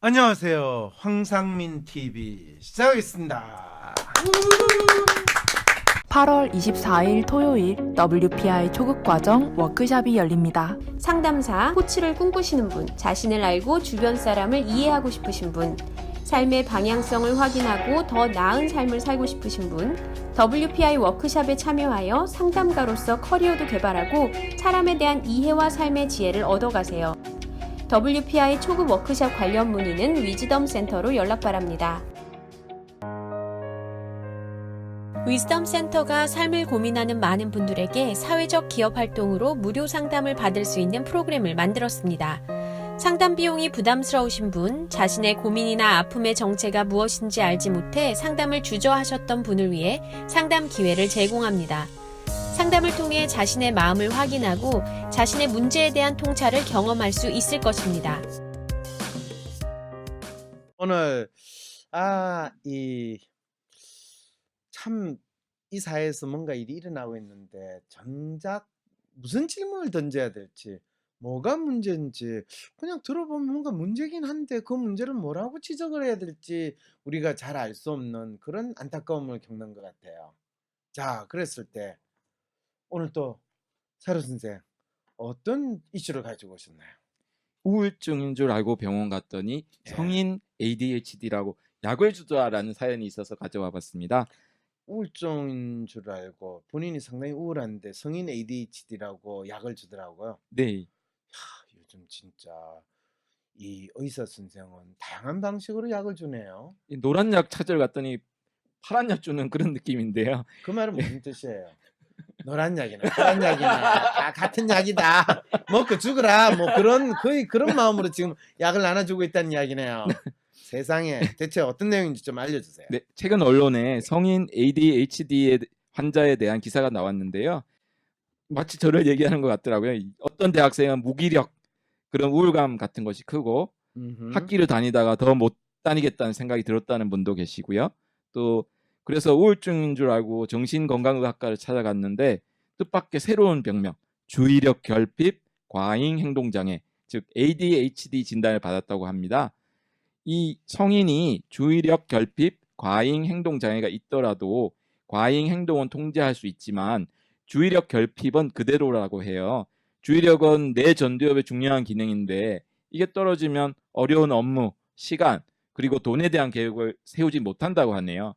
안녕하세요. 황상민 TV 시작하겠습니다. 8월 24일 토요일 WPI 초급과정 워크숍이 열립니다. 상담사, 코치를 꿈꾸시는 분, 자신을 알고 주변 사람을 이해하고 싶으신 분, 삶의 방향성을 확인하고 더 나은 삶을 살고 싶으신 분, WPI 워크숍에 참여하여 상담가로서 커리어도 개발하고 사람에 대한 이해와 삶의 지혜를 얻어가세요. WPI 초급 워크숍 관련 문의는 위즈덤 센터로 연락 바랍니다. 위즈덤 센터가 삶을 고민하는 많은 분들에게 사회적 기업 활동으로 무료 상담을 받을 수 있는 프로그램을 만들었습니다. 상담 비용이 부담스러우신 분, 자신의 고민이나 아픔의 정체가 무엇인지 알지 못해 상담을 주저하셨던 분을 위해 상담 기회를 제공합니다. 상담을 통해 자신의 마음을 확인하고 자신의 문제에 대한 통찰을 경험할 수 있을 것입니다. 오늘 이 사회에서 뭔가 일이 일어나고 있는데 정작 무슨 질문을 던져야 될지, 뭐가 문제인지 그냥 들어보면 뭔가 문제긴 한데 그 문제를 뭐라고 지적을 해야 될지 우리가 잘 알 수 없는 그런 안타까움을 겪는 것 같아요. 자, 그랬을 때 오늘 또 사료 선생 어떤 이슈를 가지고 오셨나요? 우울증인 줄 알고 병원 갔더니 성인 ADHD라고 약을 주더라라는 사연이 있어서 가져와 봤습니다. 우울증인 줄 알고 본인이 상당히 우울한데 성인 ADHD라고 약을 주더라고요. 네, 요즘 진짜 이 의사 선생은 다양한 방식으로 약을 주네요. 이 노란 약 찾으러 갔더니 파란 약 주는 그런 느낌인데요. 그 말은 무슨 뜻이에요? 노란 약이나 파란 약이나 같은 약이다. 먹고 죽어라. 뭐 거의 그런 마음으로 지금 약을 나눠주고 있다는 이야기네요. 세상에 대체 어떤 내용인지 좀 알려주세요. 네, 최근 언론에 성인 ADHD 환자에 대한 기사가 나왔는데요. 마치 저를 얘기하는 것 같더라고요. 어떤 대학생은 무기력, 그런 우울감 같은 것이 크고 학기를 다니다가 더 못 다니겠다는 생각이 들었다는 분도 계시고요. 또 그래서 우울증인 줄 알고 정신건강의학과를 찾아갔는데 뜻밖의 새로운 병명, 주의력 결핍 과잉 행동장애, 즉 ADHD 진단을 받았다고 합니다. 이 성인이 주의력 결핍 과잉 행동장애가 있더라도 과잉 행동은 통제할 수 있지만 주의력 결핍은 그대로라고 해요. 주의력은 뇌 전두엽의 중요한 기능인데 이게 떨어지면 어려운 업무, 시간, 그리고 돈에 대한 계획을 세우지 못한다고 하네요.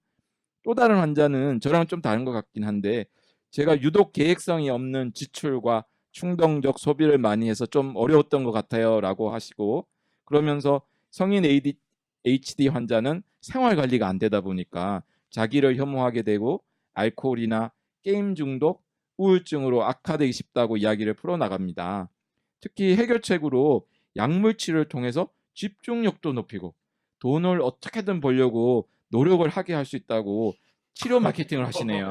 또 다른 환자는 저랑 좀 다른 것 같긴 한데 제가 유독 계획성이 없는 지출과 충동적 소비를 많이 해서 좀 어려웠던 것 같아요 라고 하시고, 그러면서 성인 ADHD 환자는 생활 관리가 안 되다 보니까 자기를 혐오하게 되고 알코올이나 게임 중독, 우울증으로 악화되기 쉽다고 이야기를 풀어나갑니다. 특히 해결책으로 약물 치료를 통해서 집중력도 높이고 돈을 어떻게든 벌려고 노력을 하게 할 수 있다고 치료 마케팅을 하시네요.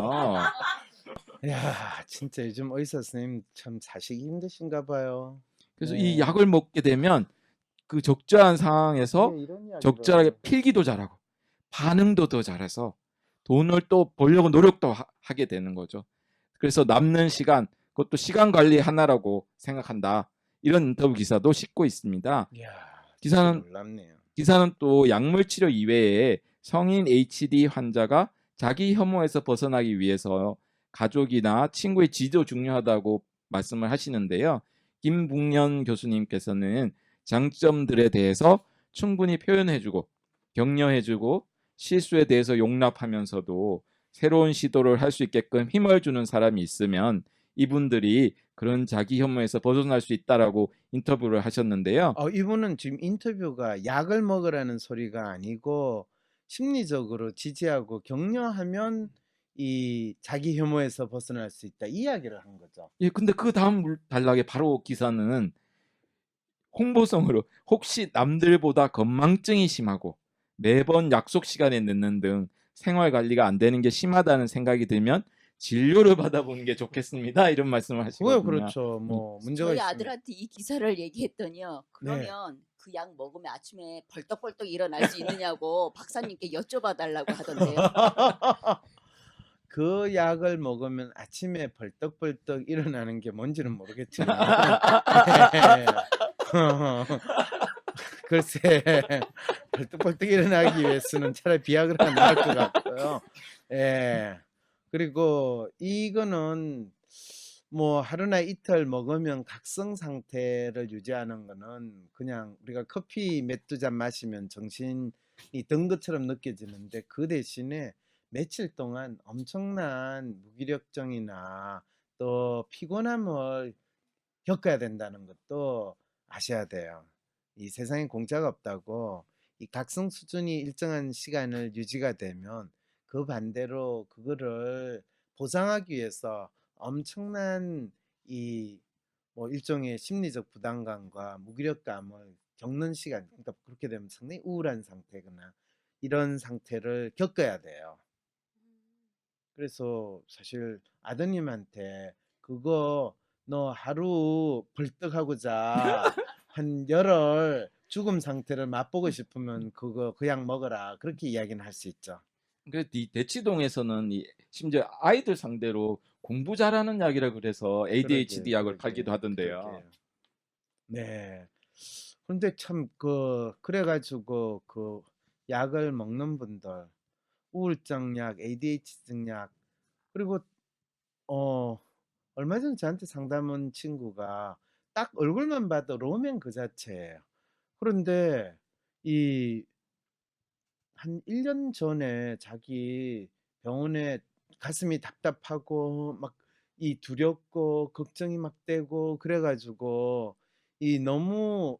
야, 진짜 요즘 의사 선생님 참 사시기 힘드신가 봐요. 그래서 네. 이 약을 먹게 되면 그 적절한 상황에서 네, 이런 이야기를 적절하게 필기도 잘하고 반응도 더 잘해서 돈을 또 벌려고 노력도 하게 되는 거죠. 그래서 남는 시간, 그것도 시간 관리 하나라고 생각한다. 이런 인터뷰 기사도 싣고 있습니다. 이야, 기사는 놀랍네요. 또 약물 치료 이외에 성인 HD 환자가 자기 혐오에서 벗어나기 위해서 가족이나 친구의 지도 중요하다고 말씀을 하시는데요. 김북년 교수님께서는 장점들에 대해서 충분히 표현해주고 격려해주고 실수에 대해서 용납하면서도 새로운 시도를 할 수 있게끔 힘을 주는 사람이 있으면 이분들이 그런 자기 혐오에서 벗어날 수 있다라고 인터뷰를 하셨는데요. 이분은 지금 인터뷰가 약을 먹으라는 소리가 아니고 심리적으로 지지하고 격려하면 이 자기 혐오에서 벗어날 수 있다, 이 이야기를 한 거죠. 예, 근데 그 다음 단락에 바로 기사는 홍보성으로 혹시 남들보다 건망증이 심하고 매번 약속 시간에 늦는 등 생활 관리가 안 되는 게 심하다는 생각이 들면 진료를 받아보는 게 좋겠습니다. 이런 말씀을 하시거든요. 그렇죠. 뭐 문제가 저희 있으면. 아들한테 이 기사를 얘기했더니요. 그러면 그 약 먹으면 아침에 벌떡벌떡 일어날 수 있느냐고 박사님께 여쭤봐 달라고 하던데요. 그 약을 먹으면 아침에 벌떡벌떡 일어나는 게 뭔지는 모르겠지만 글쎄 벌떡벌떡 일어나기 위해서는 차라리 비아그라가 나을 것 같고요. 예. 그리고 이거는 뭐 하루나 이틀 먹으면 각성 상태를 유지하는 거는 그냥 우리가 커피 몇 두 잔 마시면 정신이 든 것처럼 느껴지는데 그 대신에 며칠 동안 엄청난 무기력증이나 또 피곤함을 겪어야 된다는 것도 아셔야 돼요. 이 세상에 공짜가 없다고 이 각성 수준이 일정한 시간을 유지가 되면 그 반대로 그거를 보상하기 위해서 엄청난 이 뭐 일종의 심리적 부담감과 무기력감을 겪는 시간, 그러니까 그렇게 되면 상당히 우울한 상태거나 이런 상태를 겪어야 돼요. 그래서 사실 아드님한테 그거 너 하루 벌떡하고자 한 열흘 죽음 상태를 맛보고 싶으면 그거 그 약 먹어라 그렇게 이야기는 할 수 있죠. 그래서 이 대치동에서는 심지어 아이들 상대로 공부 잘하는 약이라 그래서 ADHD 약을 팔기도 하던데요. 그러게요. 네. 그런데 참 그래가지고 그 약을 먹는 분들 우울증 약, ADHD 약 그리고 얼마 전에 저한테 상담 온 친구가 딱 얼굴만 봐도 로맨 그 자체예요. 그런데 이 한 1년 전에 자기 병원에 가슴이 답답하고 막 이 두렵고 걱정이 막 되고 그래 가지고 이 너무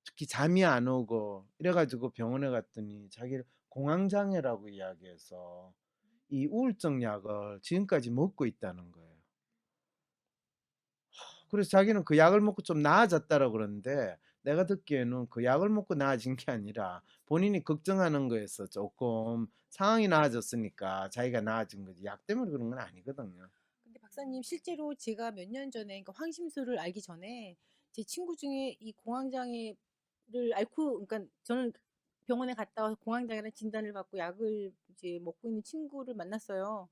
특히 잠이 안 오고 이래 가지고 병원에 갔더니 자기를 공황장애라고 이야기해서 이 우울증 약을 지금까지 먹고 있다는 거예요. 그래서 자기는 그 약을 먹고 좀 나아졌다라고 그러는데 내가 듣기에는 그 약을 먹고 나아진 게 아니라 본인이 걱정하는 거에서 조금 상황이 나아졌으니까 자기가 나아진 거지 약 때문에 그런 건 아니거든요. 근데 박사님 실제로 제가 몇 년 전에 그러니까 황심소를 알기 전에 제 친구 중에 이 공황장애를 앓고 그러니까 저는 병원에 갔다 와서 공황장애라는 진단을 받고 약을 이제 먹고 있는 친구를 만났어요.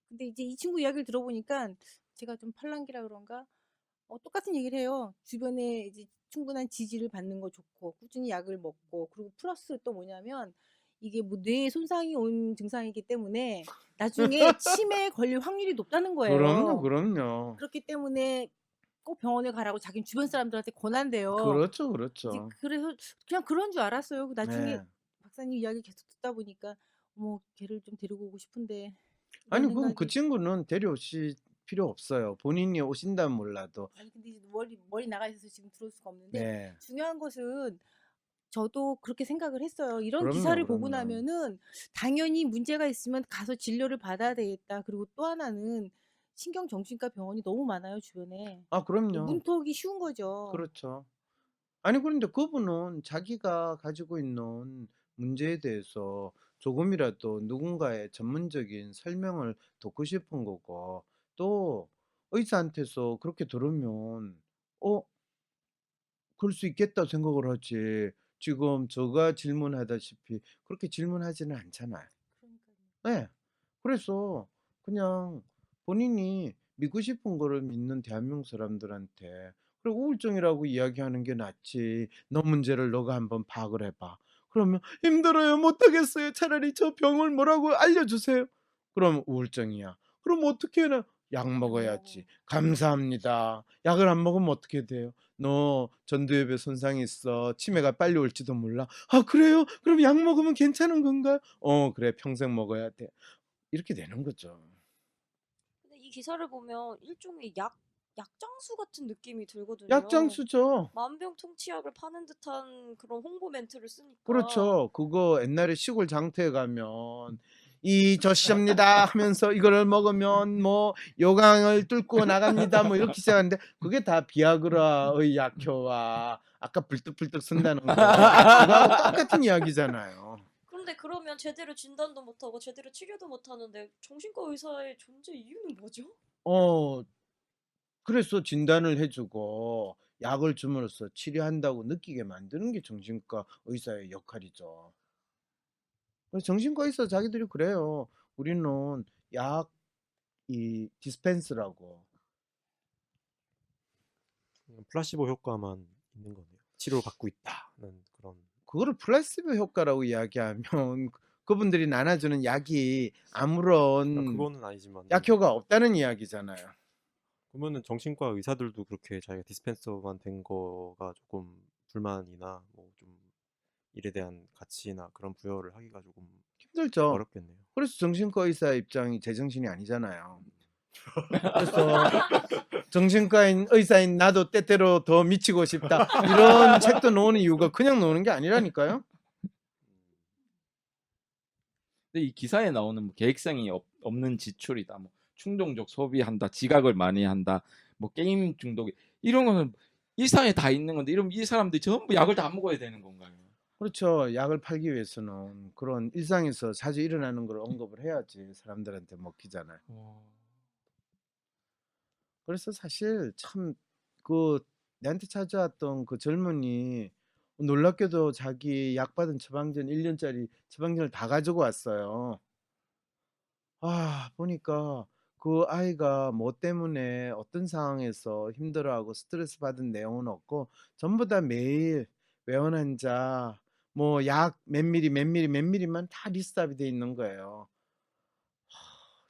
근데 이제 이 친구 이야기를 들어보니까 제가 좀 팔랑귀라 그런가 똑같은 얘기를 해요. 주변에 이제 충분한 지지를 받는 거 좋고 꾸준히 약을 먹고 그리고 플러스 또 뭐냐면 이게 뭐 뇌에 손상이 온 증상이기 때문에 나중에 치매에 걸릴 확률이 높다는 그럼요, 거예요. 그럼요. 그렇기 때문에 꼭 병원에 가라고 자기는 주변 사람들한테 권한대요. 그렇죠, 이제 그렇죠. 그래서 그냥 그런 줄 알았어요. 나중에 네. 박사님 이야기 계속 듣다 보니까 어머 걔를 좀 데리고 오고 싶은데 이런 아니 그럼 그 생각이 친구는 데려오실 필요 없어요. 본인이 오신다면 몰라도. 아니 근데 이제 머리 나가 있어서 지금 들어올 수가 없는데 네. 중요한 것은 저도 그렇게 생각을 했어요. 이런 그럼요, 기사를 보고 그럼요. 나면은 당연히 문제가 있으면 가서 진료를 받아야 되겠다. 그리고 또 하나는 신경정신과 병원이 너무 많아요, 주변에. 아, 그럼요. 문턱이 쉬운 거죠. 그렇죠. 아니 그런데 그분은 자기가 가지고 있는 문제에 대해서 조금이라도 누군가의 전문적인 설명을 듣고 싶은 거고 또 의사한테서 그렇게 들으면 어 그럴 수 있겠다 생각을 하지 지금 제가 질문하다시피 그렇게 질문하지는 않잖아요. 그러니까요. 네. 그래서 그냥 본인이 믿고 싶은 거를 믿는 대한민국 사람들한테 그래 우울증이라고 이야기하는 게 낫지. 너 문제를 너가 한번 파악을 해봐. 그러면 힘들어요. 못하겠어요. 차라리 저 병을 뭐라고 알려주세요. 그럼 우울증이야. 그럼 어떻게 해야 약 먹어야지. 감사합니다. 약을 안 먹으면 어떻게 돼요? 너 전두엽에 손상이 있어. 치매가 빨리 올지도 몰라. 아, 그래요? 그럼 약 먹으면 괜찮은 건가요? 그래. 평생 먹어야 돼. 이렇게 되는 거죠. 근데 이 기사를 보면 일종의 약장수 같은 느낌이 들거든요. 약장수죠. 만병통치약을 파는 듯한 그런 홍보 멘트를 쓰니까. 그렇죠. 그거 옛날에 시골 장터에 가면 이 젖십니다 하면서 이거를 먹으면 뭐 요강을 뚫고 나갑니다. 뭐 이렇게 시작하는데 그게 다 비아그라의 약효와 아까 불떡불떡 쓴다는 거 그거하고 똑같은 이야기잖아요. 그런데 그러면 제대로 진단도 못하고 제대로 치료도 못하는데 정신과 의사의 존재 이유는 뭐죠? 그래서 진단을 해주고 약을 줌으로써 치료한다고 느끼게 만드는 게 정신과 의사의 역할이죠. 그래서 정신과 의사 자기들이 그래요. 우리는 약 이 디스펜스라고. 플라시보 효과만 있는 거네요. 치료를 받고 있다는 그런. 그거를 플라시보 효과라고 이야기하면 그분들이 나눠주는 약이 아무런 그거는 아니지만 약효가 없다는 이야기잖아요. 그러면은 정신과 의사들도 그렇게 자기가 디스펜서만 된 거가 조금 불만이나 뭐 좀 일에 대한 가치나 그런 부여를 하기가 조금 힘들죠. 어렵겠네요. 그래서 정신과 의사 입장이 제정신이 아니잖아요. 그래서 정신과인 의사인 나도 때때로 더 미치고 싶다 이런 책도 놓는 이유가 그냥 놓는 게 아니라니까요. 근데 이 기사에 나오는 뭐 계획성이 없는 지출이다, 뭐 충동적 소비한다, 지각을 많이 한다, 뭐 게임 중독 이런 거는 일상에 다 있는 건데 이러면 이 사람들이 전부 약을 다 먹어야 되는 건가요? 그렇죠. 약을 팔기 위해서는 그런 일상에서 자주 일어나는 걸 언급을 해야지 사람들한테 먹히잖아요. 그래서 사실 참 그 내한테 찾아왔던 그 젊은이 놀랍게도 자기 약 받은 처방전 1년짜리 처방전을 다 가지고 왔어요. 아, 보니까 그 아이가 뭐 때문에 어떤 상황에서 힘들어하고 스트레스 받은 내용은 없고 전부 다 매일 외원 환자 뭐 약 몇 미리 몇 미리 몇 미리만 다 리스트업이 돼 있는 거예요.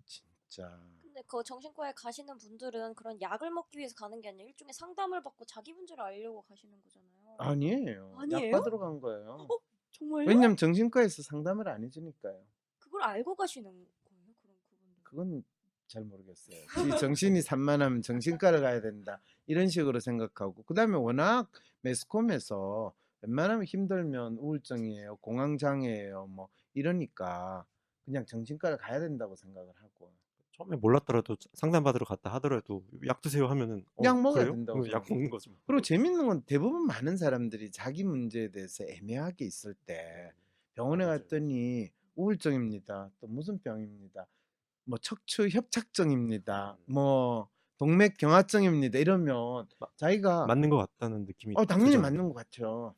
진짜. 근데 그 정신과에 가시는 분들은 그런 약을 먹기 위해서 가는 게 아니라 일종의 상담을 받고 자기 문제를 알려고 가시는 거잖아요. 아니에요. 약 아니에요? 받으러 간 거예요. 정말요? 왜냐면 정신과에서 상담을 안 해주니까요. 그걸 알고 가시는 거예요? 그럼 그분들. 그건 잘 모르겠어요. 지 정신이 산만하면 정신과를 가야 된다 이런 식으로 생각하고 그다음에 워낙 매스컴에서 웬만하면 힘들면 우울증이에요, 공황장애예요, 뭐 이러니까 그냥 정신과를 가야 된다고 생각을 하고 처음에 몰랐더라도 상담받으러 갔다 하더라도 약 드세요 하면은 약 먹어야 그래요? 된다고 약 먹는 거죠. 뭐. 그리고 재밌는 건 대부분 많은 사람들이 자기 문제에 대해서 애매하게 있을 때 병원에 맞아요. 갔더니 우울증입니다. 또 무슨 병입니다. 뭐 척추 협착증입니다. 뭐 동맥경화증입니다. 이러면 자기가 맞는 것 같다는 느낌이 당연히 들잖아요. 맞는 것 같죠.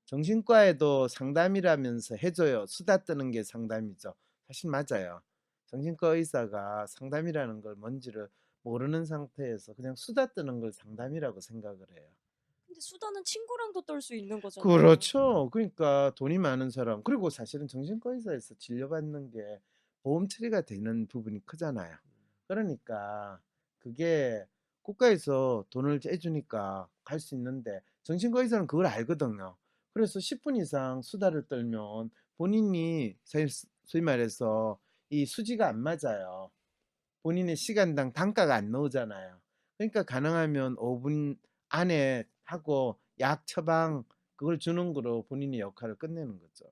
정신과에도 상담이라면서 해줘요. 수다 떠는 게 상담이죠. 사실 맞아요. 정신과 의사가 상담이라는 걸 뭔지를 모르는 상태에서 그냥 수다 떠는 걸 상담이라고 생각을 해요. 근데 수다는 친구랑도 떨 수 있는 거잖아요. 그렇죠. 그러니까 돈이 많은 사람 그리고 사실은 정신과 의사에서 진료받는 게 보험 처리가 되는 부분이 크잖아요. 그러니까 그게 국가에서 돈을 떼주니까 갈 수 있는데 정신과 의사는 그걸 알거든요. 그래서 10분 이상 수다를 떨면 본인이 소위 말해서 이 수지가 안 맞아요. 본인의 시간당 단가가 안 나오잖아요. 그러니까 가능하면 5분 안에 하고 약 처방 그걸 주는 거로 본인의 역할을 끝내는 거죠.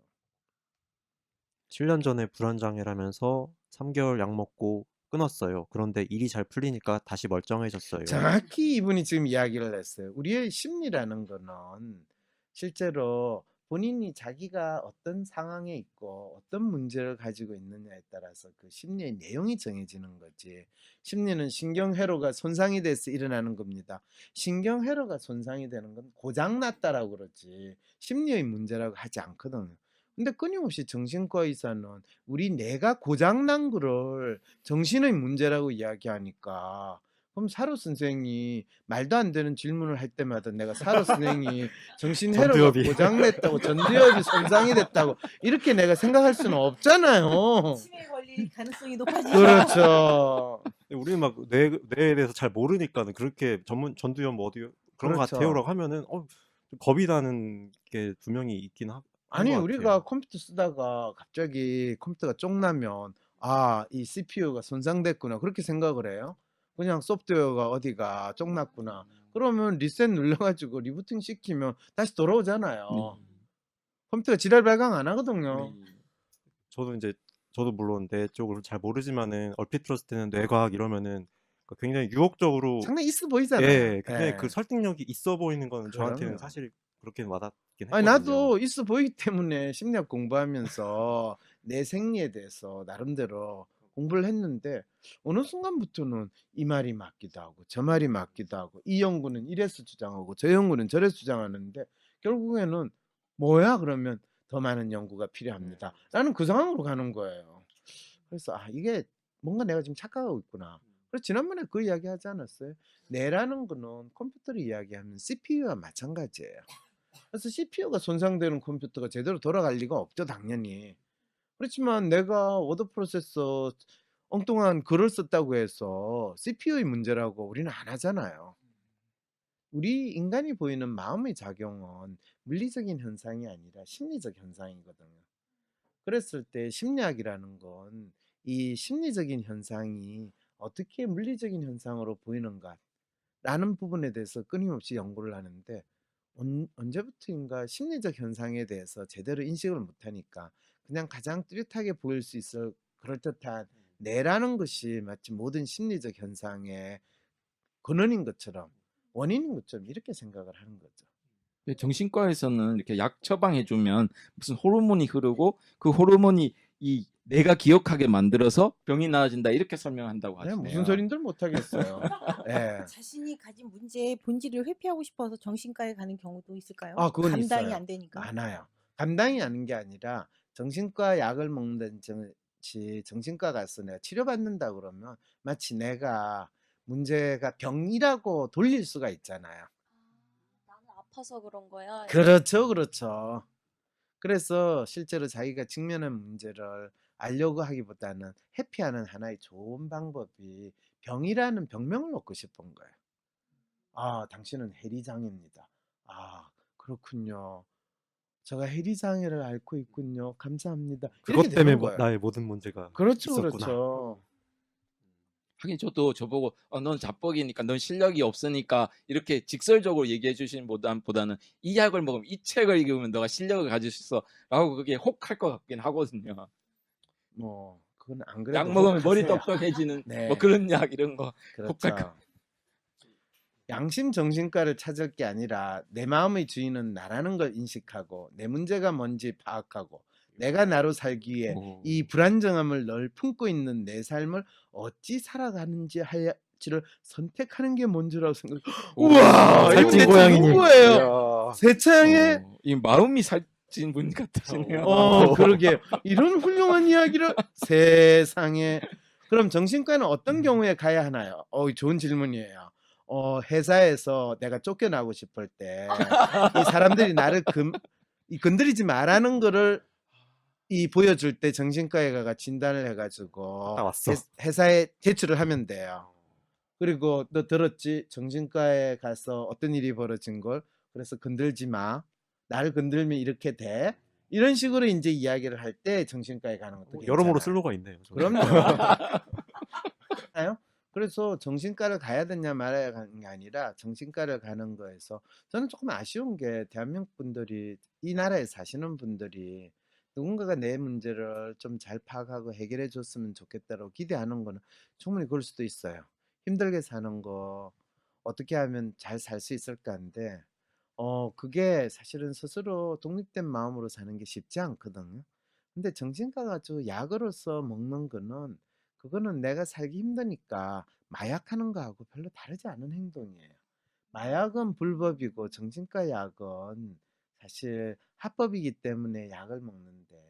7년 전에 불안장애라면서 3개월 약 먹고 끊었어요. 그런데 일이 잘 풀리니까 다시 멀쩡해졌어요. 정확히 이분이 지금 이야기를 했어요. 우리의 심리라는 거는 실제로 본인이 자기가 어떤 상황에 있고 어떤 문제를 가지고 있느냐에 따라서 그 심리의 내용이 정해지는 거지. 심리는 신경회로가 손상이 돼서 일어나는 겁니다. 신경회로가 손상이 되는 건 고장났다라고 그러지 심리의 문제라고 하지 않거든요. 근데 끊임없이 정신과 의사는 우리 뇌가 고장난 거를 정신의 문제라고 이야기하니까 그럼 사로 선생이 말도 안 되는 질문을 할 때마다 내가 사로 선생이 정신회로가 전두엽이. 고장냈다고 전두엽이 손상이 됐다고 이렇게 내가 생각할 수는 없잖아요. 치매 걸릴 가능성이 높아지죠. 그렇죠. 우리는 막 뇌에 대해서 잘 모르니까는 그렇게 전두엽 뭐 어디 그런 거 그렇죠. 같아요라고 하면은 좀 겁이 나는 게 분명히 있긴 아니 한것 우리가 같아요. 컴퓨터 쓰다가 갑자기 컴퓨터가 쫑나면 아, 이 CPU가 손상됐구나 그렇게 생각을 해요. 그냥 소프트웨어가 어디가 쫑났구나. 그러면 리셋 눌러가지고 리부팅 시키면 다시 돌아오잖아요. 컴퓨터가 지랄 발광 안 하거든요. 저도 물론 뇌 쪽을 잘 모르지만은 얼핏 들었을 때는 뇌과학 이러면은 굉장히 유혹적으로 상당히 있어 보이잖아요. 예, 굉장히 예. 그 설득력이 있어 보이는 거는 저한테는 그럼요. 사실 그렇게 와닿긴 아니 했거든요. 나도 있어 보이기 때문에 심리학 공부하면서 내 생리에 대해서 나름대로 공부를 했는데 어느 순간부터는 이 말이 맞기도 하고 저 말이 맞기도 하고 이 연구는 이래서 주장하고 저 연구는 저래서 주장하는데 결국에는 뭐야 그러면 더 많은 연구가 필요합니다. 나는 그 상황으로 가는 거예요. 그래서 아 이게 뭔가 내가 지금 착각하고 있구나. 그래서 지난번에 그 이야기 하지 않았어요? 뇌라는 거는 컴퓨터를 이야기하면 CPU와 마찬가지예요. 그래서 CPU가 손상되는 컴퓨터가 제대로 돌아갈 리가 없죠, 당연히. 그렇지만 내가 워드 프로세서 엉뚱한 글을 썼다고 해서 CPU의 문제라고 우리는 안 하잖아요. 우리 인간이 보이는 마음의 작용은 물리적인 현상이 아니라 심리적 현상이거든요. 그랬을 때 심리학이라는 건 이 심리적인 현상이 어떻게 물리적인 현상으로 보이는가라는 부분에 대해서 끊임없이 연구를 하는데 언제부터인가 심리적 현상에 대해서 제대로 인식을 못하니까 그냥 가장 뚜렷하게 보일 수 있을 그럴듯한 뇌라는 것이 마치 모든 심리적 현상의 근원인 것처럼 원인인 것처럼 이렇게 생각을 하는 거죠. 근데 정신과에서는 이렇게 약 처방해 주면 무슨 호르몬이 흐르고 그 호르몬이 이 내가 기억하게 만들어서 병이 나아진다 이렇게 설명한다고 네, 무슨 하시네요. 소린들 못하겠어요. 예. 자신이 가진 문제의 본질을 회피하고 싶어서 정신과에 가는 경우도 있을까요? 아, 그건 감당이 있어요. 안 되니까. 많아요. 감당이 아는 게 아니라 정신과 약을 먹는다든지 정신과 가서 내가 치료받는다 그러면 마치 내가 문제가 병이라고 돌릴 수가 있잖아요. 나는 아파서 그런 거야. 그렇죠, 그렇죠. 그래서 실제로 자기가 직면한 문제를 알려고 하기보다는 회피하는 하나의 좋은 방법이 병이라는 병명을 놓고 싶은 거예요. 아, 당신은 해리장애입니다. 아, 그렇군요. 제가 해리장애를 앓고 있군요. 감사합니다. 그것 이렇게 때문에 되는 거예요. 나의 모든 문제가 그렇죠, 있었구나. 그렇죠. 하긴 저도 저보고 넌 자뻑이니까 넌 실력이 없으니까 이렇게 직설적으로 얘기해 주시는 보다는 이 약을 먹으면 이 책을 읽으면 너가 실력을 가질 수 있어 라고 그게 혹할 것 같긴 하거든요. 뭐 그건 안 약 그래도 먹으면 머리 혹하세요. 똑똑해지는 네, 뭐 그런 약 이런 거 혹할 것 그렇죠. 양심 정신과를 찾을 게 아니라 내 마음의 주인은 나라는 걸 인식하고 내 문제가 뭔지 파악하고 내가 나로 살기 위해 오. 이 불안정함을 늘 품고 있는 내 삶을 어찌 살아가는지 할지를 선택하는 게 뭔지라고 생각. 오. 우와, 이분 살찐 대체 고양이님. 누구예요? 이야. 세차양의 이 마음이 살찐 분 같으시네요. 그러게 이런 훌륭한 이야기를 세상에. 그럼 정신과는 어떤 경우에 가야 하나요? 좋은 질문이에요. 회사에서 내가 쫓겨나고 싶을 때 이 사람들이 나를 건드리지 말라는 거를 보여줄 때 정신과에 가가 진단을 해가지고 갔다 왔어. 회사에 제출을 하면 돼요. 그리고 너 들었지? 정신과에 가서 어떤 일이 벌어진 걸. 그래서 건들지 마. 나를 건들면 이렇게 돼. 이런 식으로 이제 이야기를 할 때 정신과에 가는 것도 여러모로 괜찮아요. 쓸모가 있네요. 그럼요. 아요? 그래서 정신과를 가야 되냐 말아야 하는 게 아니라 정신과를 가는 거에서 저는 조금 아쉬운 게 대한민국 분들이 이 나라에 사시는 분들이 누군가가 내 문제를 좀 잘 파악하고 해결해 줬으면 좋겠다고 기대하는 거는 충분히 그럴 수도 있어요. 힘들게 사는 거 어떻게 하면 잘 살 수 있을까 한데 그게 사실은 스스로 독립된 마음으로 사는 게 쉽지 않거든요. 근데 정신과가 저 약으로서 먹는 거는 그거는 내가 살기 힘드니까 마약하는 거하고 별로 다르지 않은 행동이에요. 마약은 불법이고 정신과 약은 사실 합법이기 때문에 약을 먹는데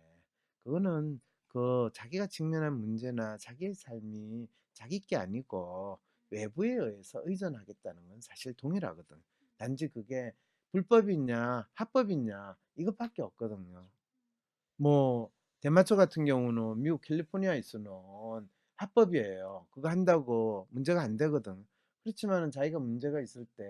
그거는 그 자기가 직면한 문제나 자기의 삶이 자기 게 아니고 외부에 의해서 의존하겠다는 건 사실 동일하거든. 단지 그게 불법이냐 합법이냐 이것밖에 없거든요. 뭐 대마초 같은 경우는 미국 캘리포니아에서는 합법이에요. 그거 한다고 문제가 안 되거든. 그렇지만은 자기가 문제가 있을 때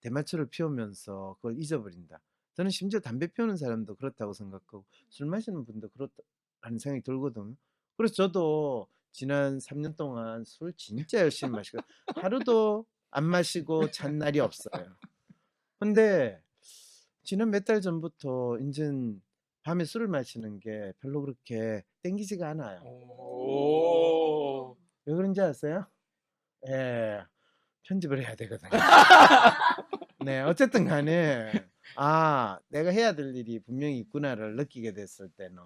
대마초를 피우면서 그걸 잊어버린다. 저는 심지어 담배 피우는 사람도 그렇다고 생각하고 술 마시는 분도 그렇다는 생각이 들거든. 그래서 저도 지난 3년 동안 술 진짜 열심히 마시고 하루도 안 마시고 잔 날이 없어요. 근데 지난 몇 달 전부터 인젠 밤에 술을 마시는 게 별로 그렇게 땡기지가 않아요. 오. 왜 그런지 아세요? 예. 편집을 해야 되거든요. 네, 어쨌든 간에 내가 해야 될 일이 분명히 있구나를 느끼게 됐을 때는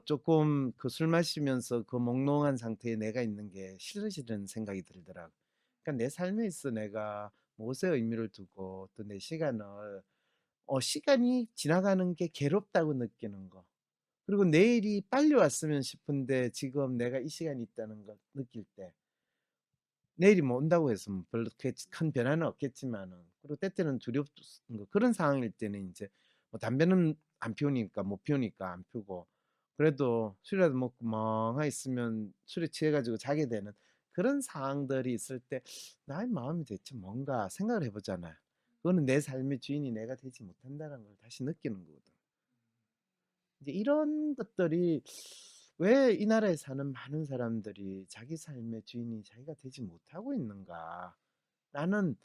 조금 그 술 마시면서 그 몽롱한 상태에 내가 있는 게 싫어지는 생각이 들더라고요. 그러니까 내 삶에 있어 내가 무엇에 의미를 두고 또 내 시간을 시간이 지나가는 게 괴롭다고 느끼는 거. 그리고 내일이 빨리 왔으면 싶은데 지금 내가 이 시간이 있다는 걸 느낄 때 내일이 뭐 온다고 해서 뭐 별로 그렇게 큰 변화는 없겠지만은 그리고 때때는 두렵고 그런 상황일 때는 이제 뭐 담배는 안 피우니까 못 피우니까 안 피우고 그래도 술이라도 먹고 멍하니 있으면 술에 취해가지고 자게 되는 그런 상황들이 있을 때 나의 마음이 대체 뭔가 생각을 해보잖아요. 그거는 내 삶의 주인이 내가 되지 못한다는 걸 다시 느끼는 거거든. 이제 이런 것들이 왜 이 나라에 사는 많은 사람들이 자기 삶의 주인이 자기가 되지 못하고 있는가? 라는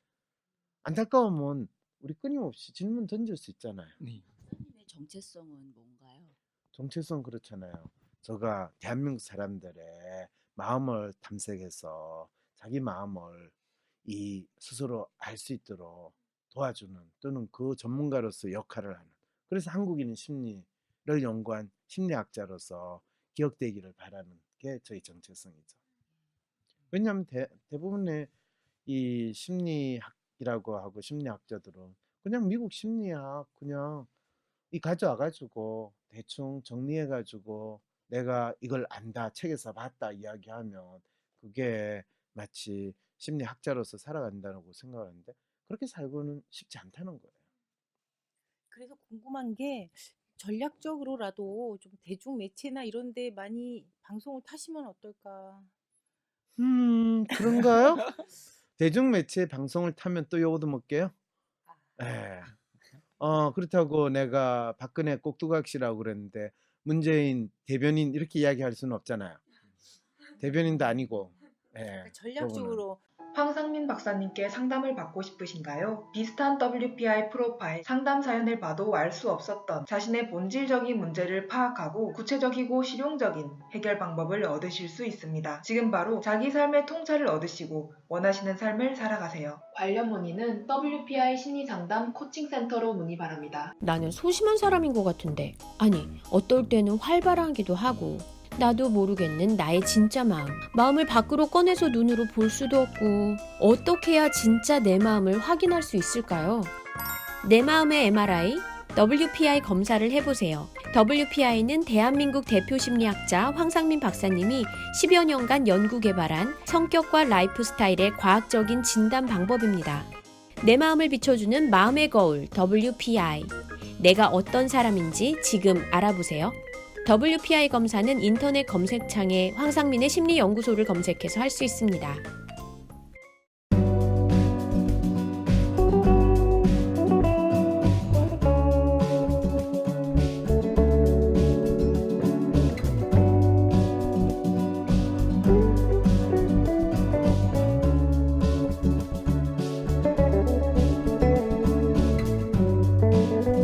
안타까움은 우리 끊임없이 질문 던질 수 있잖아요. 네. 박사님의 정체성은 뭔가요? 정체성 그렇잖아요. 제가 대한민국 사람들의 마음을 탐색해서 자기 마음을 스스로 알 수 있도록 도와주는 또는 그 전문가로서 역할을 하는 그래서 한국인은 심리를 연구한 심리학자로서 기억되기를 바라는 게 저희 정체성이죠. 왜냐하면 대부분의 이 심리학이라고 하고 심리학자들은 그냥 미국 심리학 그냥 가져와가지고 대충 정리해가지고 내가 이걸 안다 책에서 봤다 이야기하면 그게 마치 심리학자로서 살아간다고 생각하는데 그렇게 살고는 싶지 않다는 거예요. 그래서 궁금한 게 전략적으로라도 좀 대중 매체나 이런 데 많이 방송을 타시면 어떨까? 그런가요? 대중매체 방송을 타면 또 요거도 먹게요? 예. 그렇다고 내가 박근혜 꼭두각시라고 그랬는데 문재인 대변인 이렇게 이야기할 수는 없잖아요. 대변인도 아니고. 예. 그러니까 전략적으로 황상민 박사님께 상담을 받고 싶으신가요? 비슷한 WPI 프로파일 상담 사연을 봐도 알 수 없었던 자신의 본질적인 문제를 파악하고 구체적이고 실용적인 해결 방법을 얻으실 수 있습니다. 지금 바로 자기 삶의 통찰을 얻으시고 원하시는 삶을 살아가세요. 관련 문의는 WPI 심리상담 코칭센터로 문의 바랍니다. 나는 소심한 사람인 것 같은데. 아니, 어떨 때는 활발하기도 하고. 나도 모르겠는 나의 진짜 마음. 마음을 밖으로 꺼내서 눈으로 볼 수도 없고. 어떻게 해야 진짜 내 마음을 확인할 수 있을까요? 내 마음의 MRI, WPI 검사를 해보세요. WPI는 대한민국 대표 심리학자 황상민 박사님이 10여 년간 연구 개발한 성격과 라이프 스타일의 과학적인 진단 방법입니다. 내 마음을 비춰주는 마음의 거울 WPI. 내가 어떤 사람인지 지금 알아보세요. WPI 검사는 인터넷 검색창에 황상민의 심리연구소를 검색해서 할 수 있습니다.